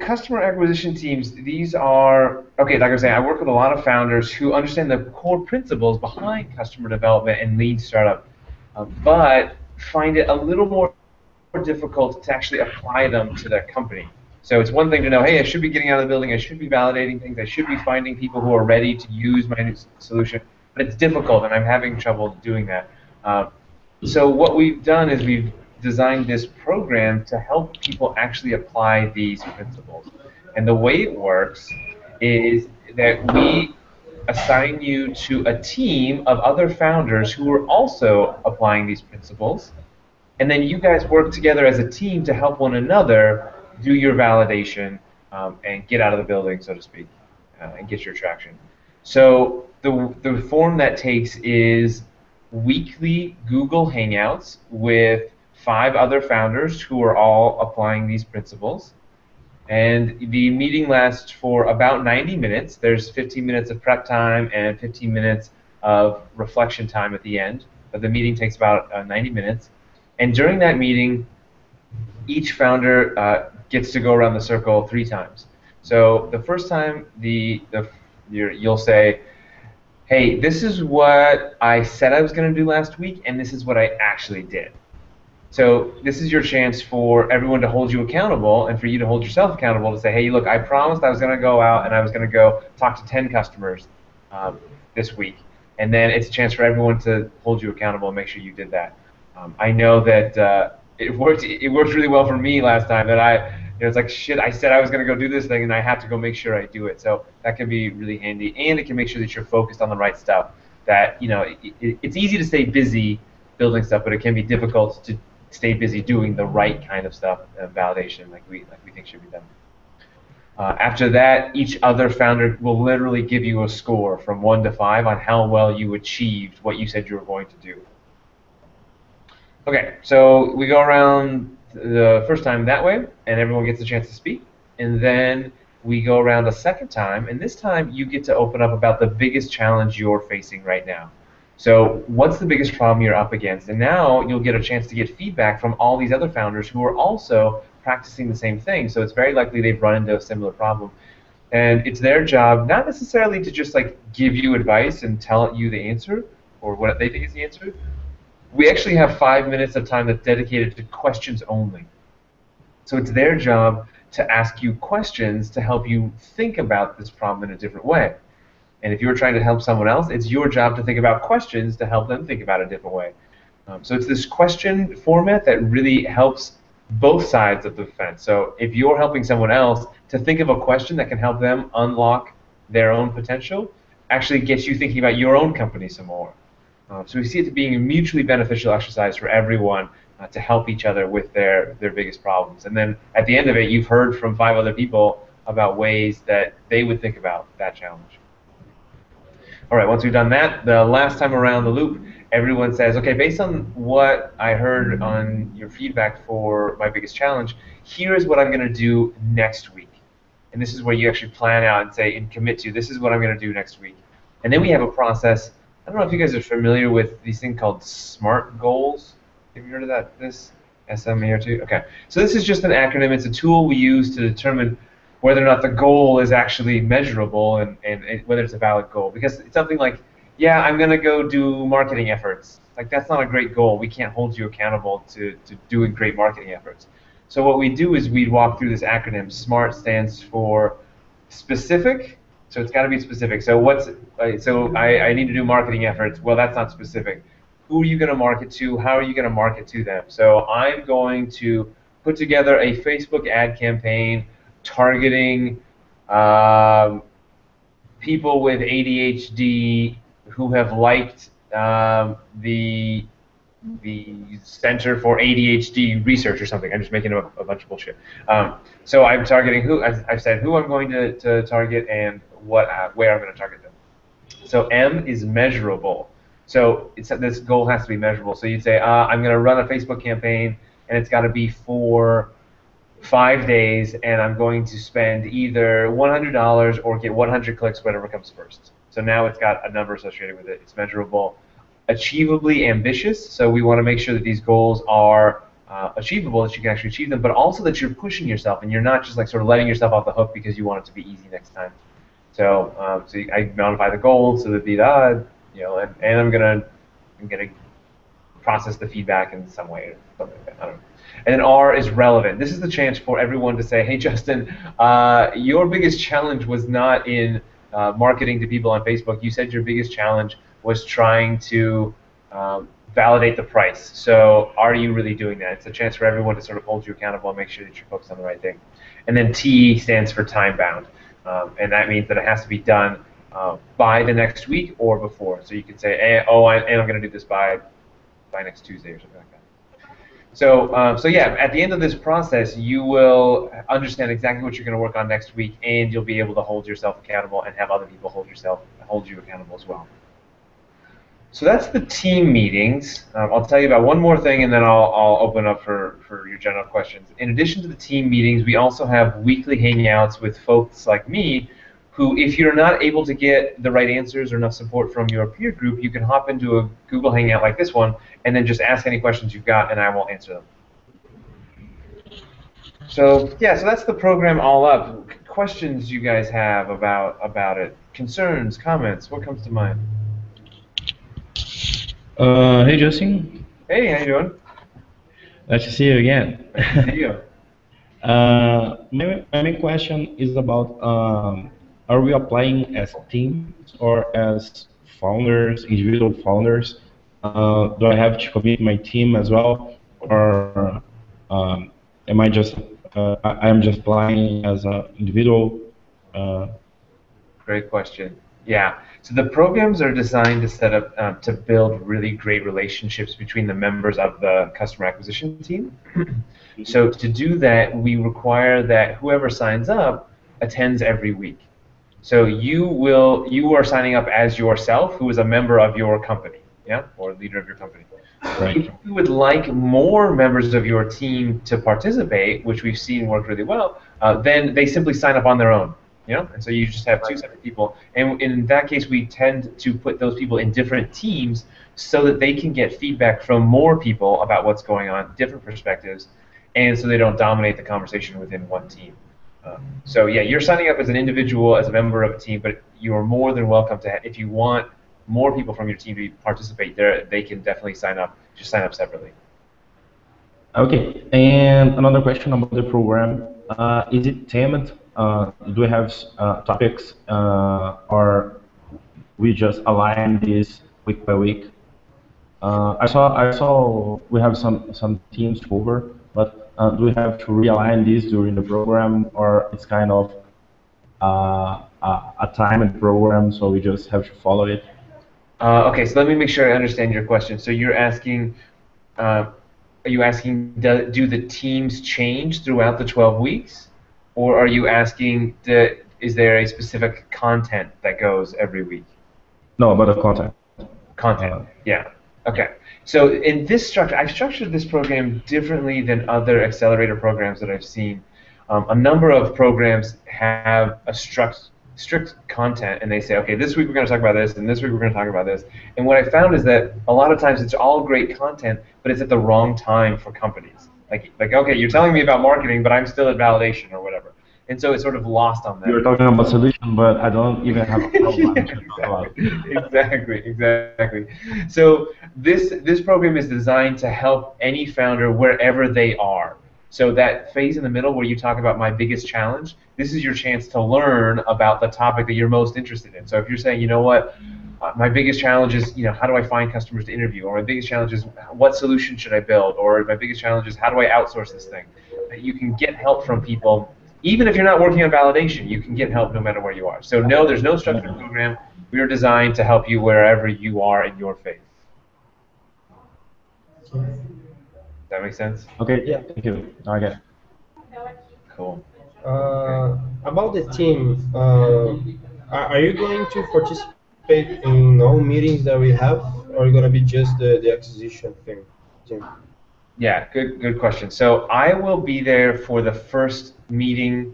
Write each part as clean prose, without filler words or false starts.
customer acquisition teams, these are, okay, like I was saying, I work with a lot of founders who understand the core principles behind customer development and lean startup, but find it a little more difficult to actually apply them to their company. So it's one thing to know, hey, I should be getting out of the building, I should be validating things, I should be finding people who are ready to use my new solution, but it's difficult and I'm having trouble doing that. So what we've done is we've designed this program to help people actually apply these principles. And the way it works is that we assign you to a team of other founders who are also applying these principles, and then you guys work together as a team to help one another do your validation and get out of the building, so to speak, and get your traction. So the form that takes is weekly Google Hangouts with 5 other founders who are all applying these principles. And the meeting lasts for about 90 minutes. There's 15 minutes of prep time and 15 minutes of reflection time at the end. But the meeting takes about 90 minutes. And during that meeting, each founder gets to go around the circle 3 times. So the first time, you'll say, hey, this is what I said I was going to do last week, and this is what I actually did. So this is your chance for everyone to hold you accountable and for you to hold yourself accountable to say, hey, look, I promised I was going to go out and I was going to go talk to 10 customers this week. And then it's a chance for everyone to hold you accountable and make sure you did that. I know that it worked really well for me last time. That it's like, shit, I said I was going to go do this thing, and I have to go make sure I do it. So that can be really handy, and it can make sure that you're focused on the right stuff. That it's easy to stay busy building stuff, but it can be difficult to stay busy doing the right kind of stuff, validation, like we think should be done. After that, each other founder will literally give you a score from 1 to 5 on how well you achieved what you said you were going to do. Okay, so we go around the first time that way, and everyone gets a chance to speak. And then we go around a second time, and this time you get to open up about the biggest challenge you're facing right now. So what's the biggest problem you're up against? And now you'll get a chance to get feedback from all these other founders who are also practicing the same thing. So it's very likely they've run into a similar problem. And it's their job not necessarily to just like give you advice and tell you the answer or what they think is the answer. We actually have 5 minutes of time that's dedicated to questions only. So it's their job to ask you questions to help you think about this problem in a different way. And if you're trying to help someone else, it's your job to think about questions to help them think about it a different way. So it's this question format that really helps both sides of the fence. So if you're helping someone else to think of a question that can help them unlock their own potential, actually gets you thinking about your own company some more. So we see it being a mutually beneficial exercise for everyone to help each other with their biggest problems. And then at the end of it, you've heard from 5 other people about ways that they would think about that challenge. All right, once we've done that, the last time around the loop, everyone says, okay, based on what I heard on your feedback for my biggest challenge, here is what I'm going to do next week. And this is where you actually plan out and say and commit to, this is what I'm going to do next week. And then we have a process. I don't know if you guys are familiar with these things called SMART goals. Have you heard of that? This SMART? Okay. So this is just an acronym. It's a tool we use to determine whether or not the goal is actually measurable and whether it's a valid goal. Because it's something like, yeah, I'm going to go do marketing efforts. Like, that's not a great goal. We can't hold you accountable to doing great marketing efforts. So what we do is we walk through this acronym. SMART stands for specific. So it's got to be specific. So I need to do marketing efforts. Well, that's not specific. Who are you going to market to? How are you going to market to them? So I'm going to put together a Facebook ad campaign targeting people with ADHD who have liked the Center for ADHD Research or something. I'm just making up a bunch of bullshit. So I'm targeting who I've said who I'm going to target and where I'm going to target them. So M is measurable. So this goal has to be measurable. So you'd say I'm going to run a Facebook campaign and it's got to be for 5 days, and I'm going to spend either $100 or get 100 clicks, whatever comes first. So now it's got a number associated with it. It's measurable. Achievably ambitious, so we want to make sure that these goals are achievable, that you can actually achieve them, but also that you're pushing yourself and you're not just like sort of letting yourself off the hook because you want it to be easy next time. So, I modify the goal so that be and I'm gonna process the feedback in some way or something like that. I don't know. And then R is relevant. This is the chance for everyone to say, hey, Justin, your biggest challenge was not in marketing to people on Facebook. You said your biggest challenge was trying to validate the price. So are you really doing that? It's a chance for everyone to sort of hold you accountable and make sure that you're focused on the right thing. And then T stands for time bound. And that means that it has to be done by the next week or before. So you could say, I'm going to do this by next Tuesday or something like that. So yeah, at the end of this process, you will understand exactly what you're going to work on next week, and you'll be able to hold yourself accountable and have other people hold you accountable as well. So that's the team meetings. I'll tell you about one more thing, and then I'll open up for your general questions. In addition to the team meetings, we also have weekly hangouts with folks like me, who, if you're not able to get the right answers or enough support from your peer group, you can hop into a Google Hangout like this one and then just ask any questions you've got, and I will answer them. So yeah, so that's the program all up. Questions you guys have about it? Concerns, comments? What comes to mind? Hey Justin. Hey, how you doing? Nice to see you again. Nice to see you. My main question is about are we applying as teams or as founders, individual founders? Do I have to commit my team as well, or am I just I'm just applying as an individual? Great question. Yeah. So the programs are designed to set up to build really great relationships between the members of the customer acquisition team. So to do that, we require that whoever signs up attends every week. So you are signing up as yourself, who is a member of your company, yeah, or leader of your company. Right. If you would like more members of your team to participate, which we've seen work really well, then they simply sign up on their own. And so you just have two separate people, and in that case, we tend to put those people in different teams so that they can get feedback from more people about what's going on, different perspectives, and so they don't dominate the conversation within one team. So yeah, you're signing up as an individual, as a member of a team, but you are more than welcome to, if you want more people from your team to participate there, they can definitely sign up. Just sign up separately. Okay, and another question about the program. Is it themed? Do we have topics, or we just align this week by week? I saw we have some teams over, but do we have to realign this during the program, or it's kind of a timed program, so we just have to follow it? Okay, so let me make sure I understand your question. So you're asking, are you asking, do the teams change throughout the 12 weeks? Or are you asking, is there a specific content that goes every week? No, about the content. Content, yeah. Okay. So in this structure, I've structured this program differently than other accelerator programs that I've seen. A number of programs have a strict content, and they say, okay, this week we're going to talk about this, and this week we're going to talk about this. And what I found is that a lot of times it's all great content, but it's at the wrong time for companies. Like okay, you're telling me about marketing, but I'm still at validation or whatever. And so it's sort of lost on them. You're talking about solution, but I don't even have a problem. Exactly. So this program is designed to help any founder wherever they are. So that phase in the middle where you talk about my biggest challenge, this is your chance to learn about the topic that you're most interested in. So if you're saying, you know what, my biggest challenge is, how do I find customers to interview? Or my biggest challenge is, what solution should I build? Or my biggest challenge is, how do I outsource this thing? You can get help from people. Even if you're not working on validation, you can get help no matter where you are. So no, there's no structured program. We are designed to help you wherever you are in your phase. Does that make sense? Okay, yeah, thank you. Okay. Cool. About the team, are you going to participate in all meetings that we have, or are you going to be just the acquisition team? Yeah, good question. So I will be there for the first meeting,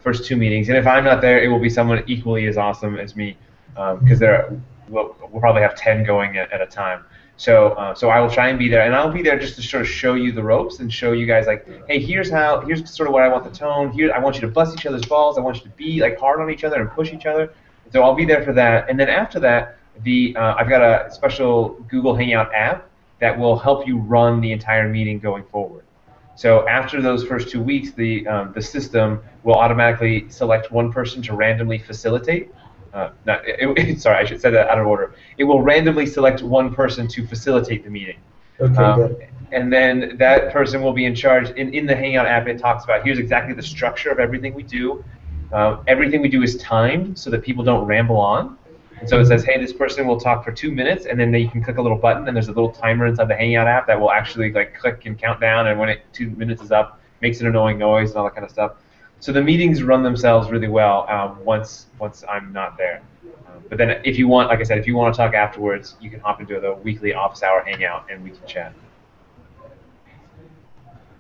first two meetings, and if I'm not there, it will be someone equally as awesome as me, because we'll probably have 10 going at a time. So I will try and be there, and I'll be there just to sort of show you the ropes and show you guys like, hey, here's sort of what I want the tone. Here, I want you to bust each other's balls. I want you to be like hard on each other and push each other. So I'll be there for that, and then after that, I've got a special Google Hangout app that will help you run the entire meeting going forward. So after those first 2 weeks, the system will automatically select one person to randomly facilitate. Sorry, I should say that out of order. It will randomly select one person to facilitate the meeting. Okay, and then that person will be in charge. In the Hangout app, it talks about here's exactly the structure of everything we do. Everything we do is timed so that people don't ramble on. And so it says, hey, this person will talk for 2 minutes, and then you can click a little button, and there's a little timer inside the Hangout app that will actually like click and count down, and when 2 minutes is up, makes an annoying noise and all that kind of stuff. So the meetings run themselves really well once I'm not there. But then if you want, like I said, if you want to talk afterwards, you can hop into the weekly office hour hangout and we can chat.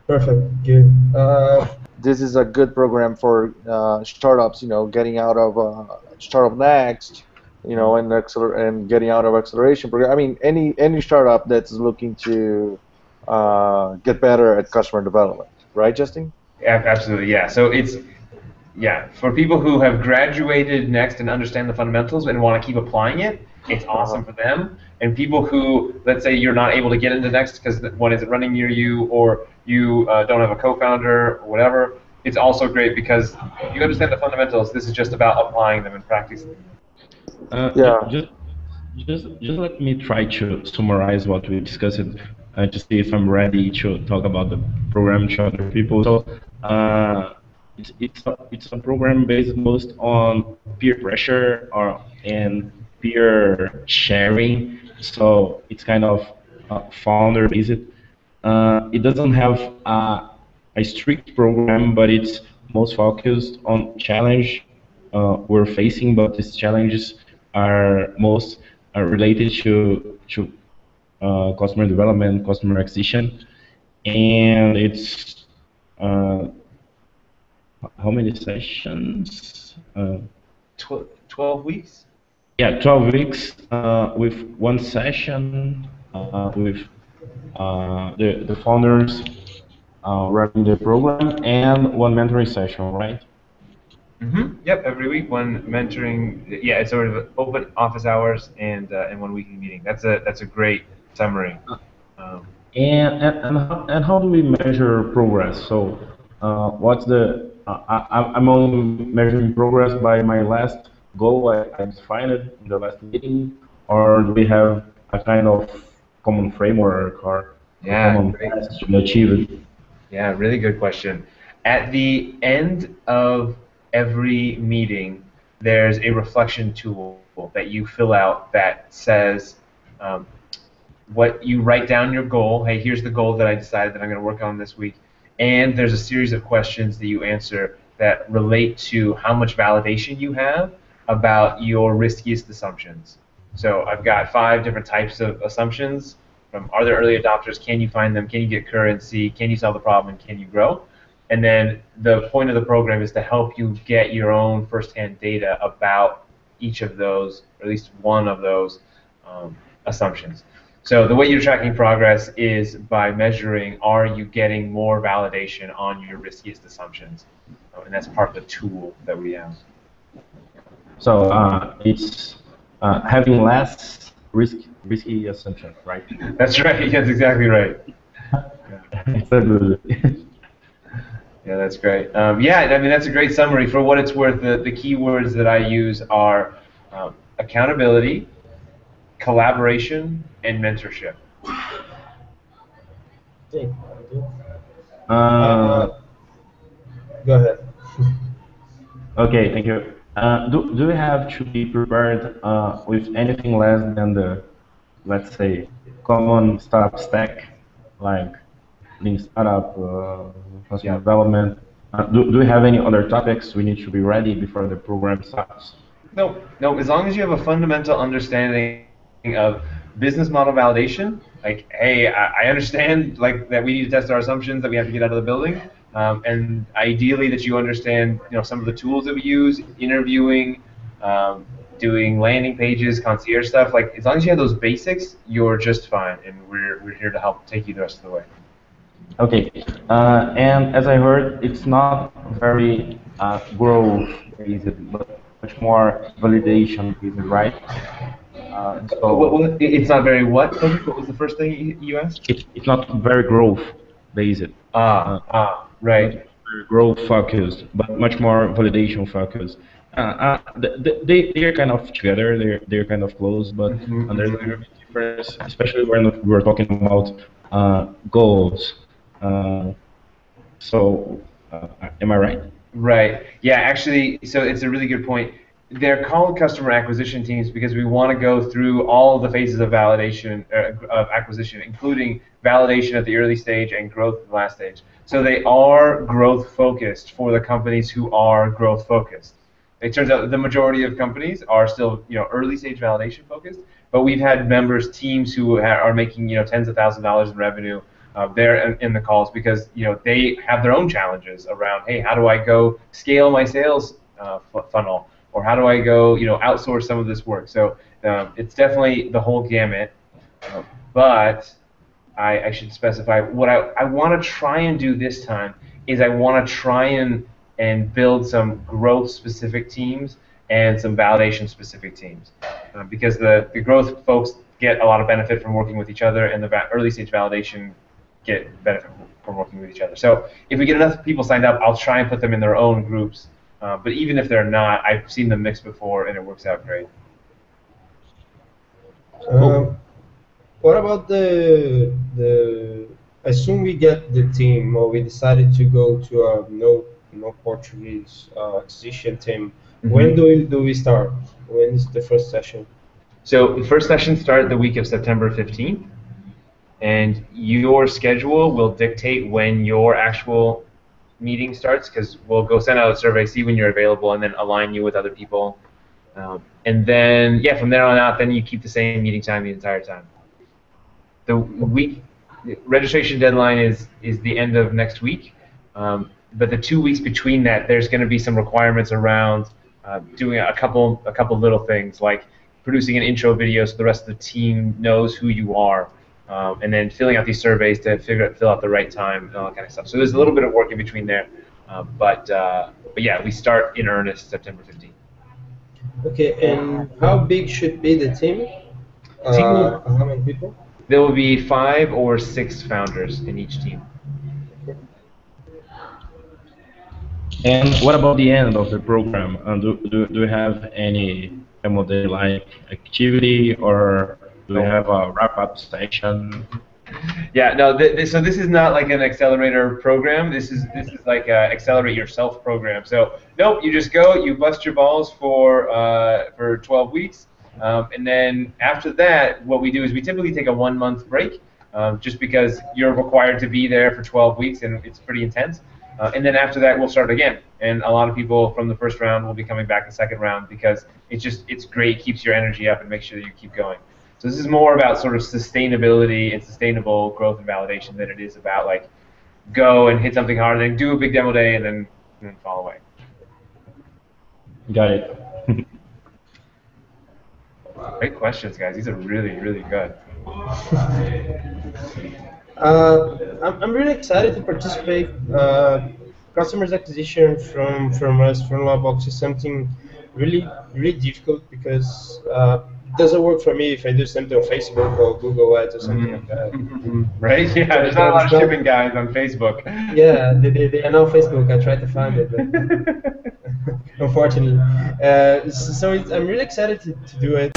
perfect, good. This is a good program for startups, getting out of Startup Next, and getting out of acceleration program. I mean, any startup that's looking to get better at customer development, right, Justin? Absolutely, yeah. So it's for people who have graduated Next and understand the fundamentals and want to keep applying it, it's awesome for them. And people who, let's say you're not able to get into Next because one isn't running near you, or you don't have a co-founder or whatever, it's also great because you understand the fundamentals. This is just about applying them and practicing them. Just let me try to summarize what we discussed to see if I'm ready to talk about the program to other people. So it's a program based most on peer pressure and peer sharing. So it's kind of founder based. It doesn't have a strict program, but it's most focused on challenge we're facing. But these challenges are most related to customer development, customer acquisition, and it's how many sessions? 12 weeks? Yeah, 12 weeks with one session with the founders running the program and one mentoring session, right? Yep, every week one mentoring. Yeah, it's sort of open office hours and 1 weekly meeting. That's a great summary. And how do we measure progress? So what's the I'm only measuring progress by my last goal I defined in the last meeting, or do we have a kind of common framework or common task to achieve it? Yeah, really good question. At the end of every meeting, there's a reflection tool that you fill out that says what you write down your goal. Hey, here's the goal that I decided that I'm going to work on this week. And there's a series of questions that you answer that relate to how much validation you have about your riskiest assumptions. So I've got 5 different types of assumptions. From are there early adopters? Can you find them? Can you get currency? Can you solve the problem? And can you grow? And then the point of the program is to help you get your own firsthand data about each of those, or at least one of those assumptions. So the way you're tracking progress is by measuring, are you getting more validation on your riskiest assumptions? And that's part of the tool that we have. So it's having less risky assumptions, right? That's right. That's exactly right. Yeah, that's great. Yeah, I mean, that's a great summary. For what it's worth, the keywords that I use are accountability, collaboration, and mentorship. Go ahead. Okay, thank you. Do we have to be prepared with anything less than the, let's say, common startup stack, like lean startup, customer development? Do we have any other topics we need to be ready before the program starts? No. As long as you have a fundamental understanding of business model validation, like, hey, I understand like that we need to test our assumptions that we have to get out of the building, and ideally that you understand, some of the tools that we use, interviewing, doing landing pages, concierge stuff. Like as long as you have those basics, you're just fine, and we're here to help take you the rest of the way. Okay, and as I heard, it's not very growth-based, but much more validation-based, right? It's not very what? What was the first thing you asked? It's not very growth-based. Right. Very growth-focused, but much more validation-focused. They're kind of together. They're kind of close, but there's a little bit difference, especially when we're talking about goals. Am I right? Right. Yeah, actually, so it's a really good point. They're called customer acquisition teams because we want to go through all the phases of validation, of acquisition, including validation at the early stage and growth at the last stage. So they are growth focused for the companies who are growth focused. It turns out that the majority of companies are still, early stage validation focused, but we've had members, teams who are making, tens of thousands of dollars in revenue. They're in the calls because they have their own challenges around, hey, how do I go scale my sales funnel, or how do I go outsource some of this work? So it's definitely the whole gamut, but I should specify what I want to try and do this time is I want to try and build some growth specific teams and some validation specific teams, because the growth folks get a lot of benefit from working with each other, and the early stage validation get benefit from working with each other. So if we get enough people signed up, I'll try and put them in their own groups. But even if they're not, I've seen them mix before, and it works out great. What about the? Assume we get the team, or we decided to go to a no Portuguese acquisition team. When do we start? When is the first session? So the first session started the week of September 15th. And your schedule will dictate when your actual meeting starts, because we'll go send out a survey, see when you're available, and then align you with other people. And then, from there on out, then you keep the same meeting time the entire time. The registration deadline is the end of next week, but the 2 weeks between that, there's going to be some requirements around doing a couple little things, like producing an intro video so the rest of the team knows who you are. And then filling out these surveys to fill out the right time and all that kind of stuff. So there's a little bit of work in between there, but yeah, we start in earnest September 15th. Okay, and how big should be the team? How many people? There will be 5 or 6 founders in each team. And what about the end of the program? Do you have any demo day-like activity, or do we have a wrap-up session? Yeah, no. So this is not like an accelerator program. This is like a accelerate yourself program. So nope, you just go, you bust your balls for 12 weeks, and then after that, what we do is we typically take a 1-month break, just because you're required to be there for 12 weeks, and it's pretty intense. And then after that, we'll start again. And a lot of people from the first round will be coming back the second round because it's great, keeps your energy up, and makes sure that you keep going. So this is more about sort of sustainability and sustainable growth and validation than it is about like go and hit something hard, then do a big demo day, and then fall away. Got it. Great questions, guys. These are really, really good. I'm really excited to participate. Customers acquisition from us, from Lawbox, is something really difficult because it doesn't work for me if I do something on Facebook or Google Ads or something like that. Right? Yeah, there's not a lot of shipping guys on Facebook. Yeah, they are on Facebook. I tried to find it, but unfortunately. So I'm really excited to do it.